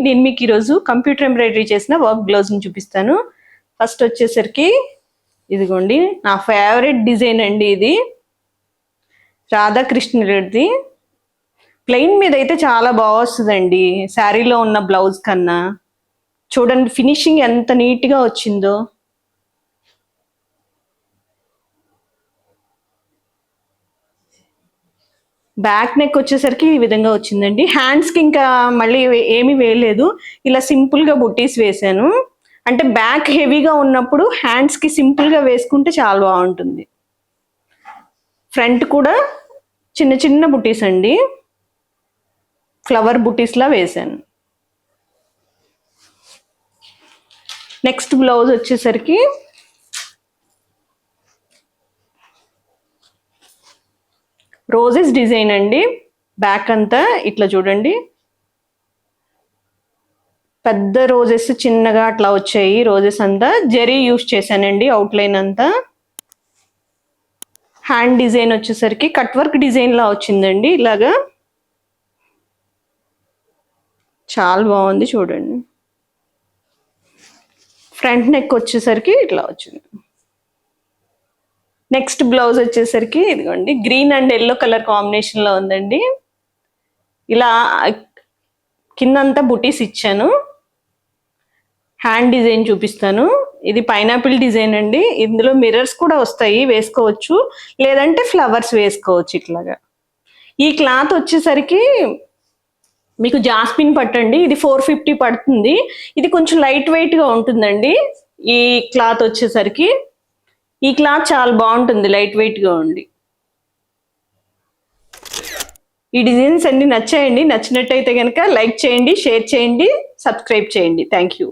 నేను మీకు ఈరోజు కంప్యూటర్ ఎంబ్రాయిడరీ చేసిన వర్క్ బ్లౌజ్ని చూపిస్తాను. ఫస్ట్ వచ్చేసరికి ఇదిగోండి నా ఫేవరెట్ డిజైన్ అండి. ఇది రాధాకృష్ణుడిది. ప్లెయిన్ మీద అయితే చాలా బాగా వస్తుందండి శారీలో ఉన్న బ్లౌజ్ కన్నా. చూడండి ఫినిషింగ్ ఎంత నీట్గా వచ్చిందో. బ్యాక్ నెక్ వచ్చేసరికి ఈ విధంగా వచ్చిందండి. హ్యాండ్స్కి ఇంకా మళ్ళీ ఏమీ వేయలేదు, ఇలా సింపుల్గా బుట్టీస్ వేసాను. అంటే బ్యాక్ హెవీగా ఉన్నప్పుడు హ్యాండ్స్కి సింపుల్గా వేసుకుంటే చాలా బాగుంటుంది. ఫ్రంట్ కూడా చిన్న చిన్న బుట్టీస్ అండి, ఫ్లవర్ బుట్టీస్లా వేసాను. నెక్స్ట్ బ్లౌజ్ వచ్చేసరికి రోజెస్ డిజైన్ అండి. బ్యాక్ అంతా ఇట్లా చూడండి, పెద్ద రోజెస్ చిన్నగా అట్లా వచ్చాయి. రోజెస్ అంతా జెరీ యూస్ చేశానండి, అవుట్లైన్ అంతా. హ్యాండ్ డిజైన్ వచ్చేసరికి కట్ వర్క్ డిజైన్ లా వచ్చిందండి. ఇలాగా చాలా బాగుంది చూడండి. ఫ్రంట్ నెక్ వచ్చేసరికి ఇట్లా వచ్చింది. నెక్స్ట్ బ్లౌజ్ వచ్చేసరికి ఇదిగోండి గ్రీన్ అండ్ ఎల్లో కలర్ కాంబినేషన్లో ఉందండి. ఇలా కిందంతా బుటీస్ ఇచ్చాను. హ్యాండ్ డిజైన్ చూపిస్తాను. ఇది పైనాపిల్ డిజైన్ అండి. ఇందులో మిర్రర్స్ కూడా వస్తాయి, వేసుకోవచ్చు, లేదంటే ఫ్లవర్స్ వేసుకోవచ్చు ఇట్లాగా. ఈ క్లాత్ వచ్చేసరికి మీకు జాస్మిన్ పట్టండి. ఇది 450 పడుతుంది. ఇది కొంచెం లైట్ వెయిట్గా ఉంటుందండి. ఈ క్లాత్ వచ్చేసరికి ఈ క్లాత్ చాలా బాగుంటుంది, లైట్ వెయిట్గా ఉండి. ఈ డిజైన్స్ అన్ని నచ్చాయండి. నచ్చినట్టయితే కనుక లైక్ చేయండి, షేర్ చేయండి, సబ్స్క్రైబ్ చేయండి. Thank you.